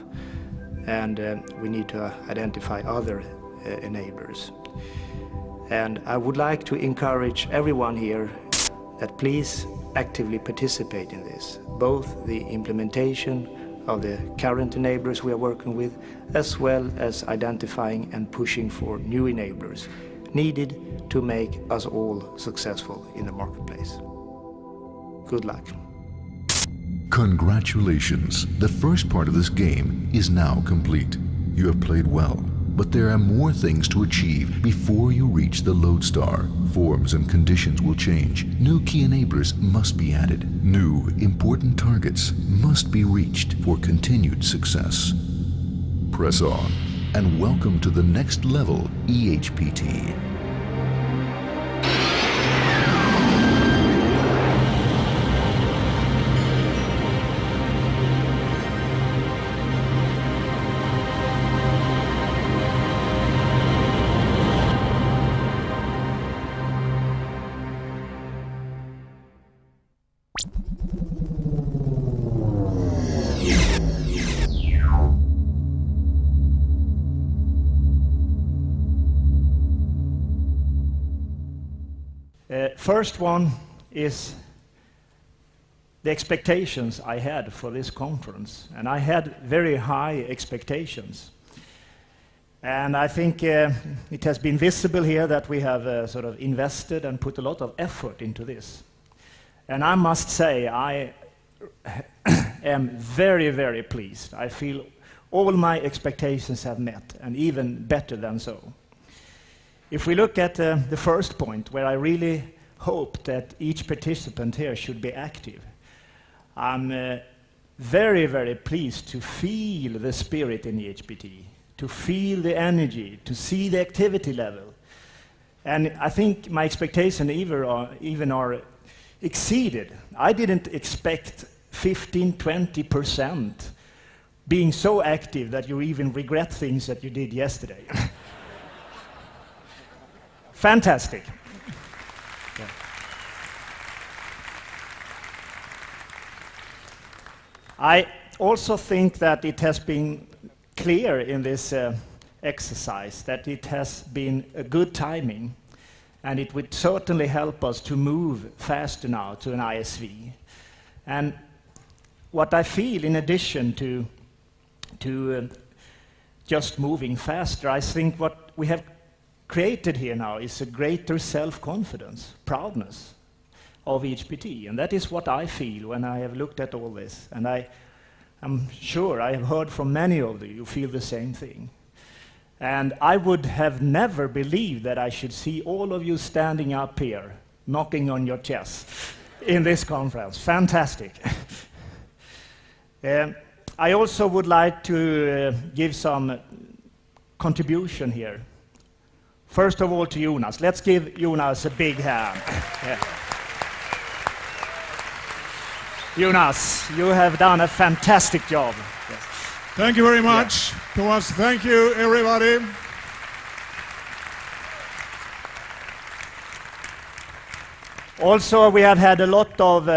and we need to identify other enablers. And I would like to encourage everyone here that please actively participate in this, both the implementation of the current enablers we are working with, as well as identifying and pushing for new enablers needed to make us all successful in the marketplace. Good luck. Congratulations. The first part of this game is now complete. You have played well, but there are more things to achieve before you reach the lodestar. Forms and conditions will change. New key enablers must be added. New important targets must be reached for continued success. Press on and welcome to the next level EHPT. First one is the expectations I had for this conference, and I had very high expectations. And I think it has been visible here that we have sort of invested and put a lot of effort into this. And I must say, I am very, very pleased. I feel all my expectations have met, and even better than so. If we look at the first point, where I really hope that each participant here should be active, I'm very, very pleased to feel the spirit in EHPT, to feel the energy, to see the activity level. And I think my expectations even are exceeded. I didn't expect 15–20% being so active that you even regret things that you did yesterday. Fantastic. Yeah. I also think that it has been clear in this exercise that it has been a good timing, and it would certainly help us to move faster now to an ISV. And what I feel, in addition to just moving faster, I think what we have created here now is a greater self-confidence, proudness of EHPT. And that is what I feel when I have looked at all this. And I'm sure I have heard from many of you who feel the same thing. And I would have never believed that I should see all of you standing up here, knocking on your chest in this conference. Fantastic. I also would like to give some contribution here. First of all, to Jonas. Let's give Jonas a big hand. Yeah. Jonas, you have done a fantastic job. Yes. Thank you very much, Thomas. Thank you, everybody. Also, we have had a lot of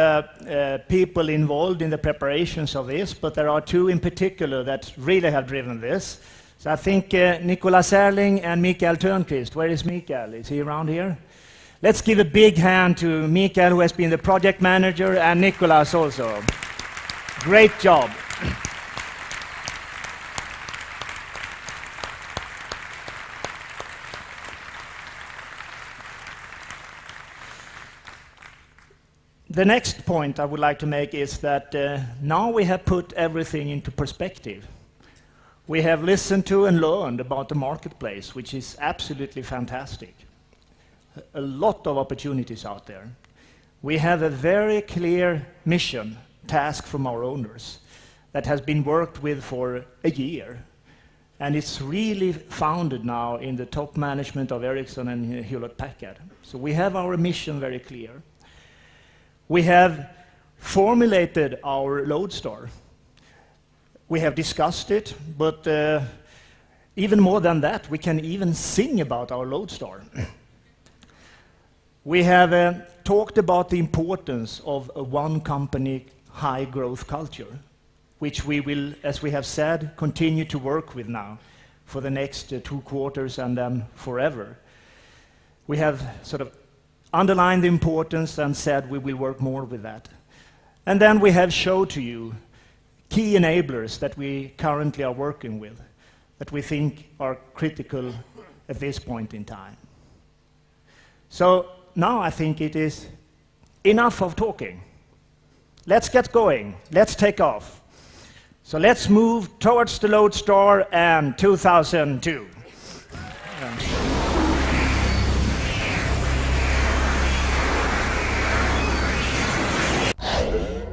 people involved in the preparations of this, but there are two in particular that really have driven this. So I think Nicolas Erling and Mikael Törnqvist. Where is Mikael? Is he around here? Let's give a big hand to Mikael, who has been the project manager, and Nicolas also. Great job. The next point I would like to make is that now we have put everything into perspective. We have listened to and learned about the marketplace, which is absolutely fantastic. A lot of opportunities out there. We have a very clear mission, task from our owners that has been worked with for a year. And it's really founded now in the top management of Ericsson and Hewlett-Packard. So we have our mission very clear. We have formulated our Lodestar. We have discussed it, but even more than that, we can even sing about our Lodestar. We have talked about the importance of a one-company high-growth culture, which we will, as we have said, continue to work with now for the next 2 quarters and then forever. We have sort of underlined the importance and said we will work more with that. And then we have showed to you key enablers that we currently are working with, that we think are critical at this point in time. So now I think it is enough of talking. Let's get going. Let's take off. So let's move towards the Lodestar and 2002.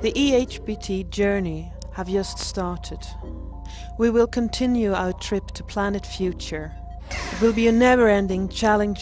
The EHPT journey have just started. We will continue our trip to Planet Future. It will be a never-ending, challenging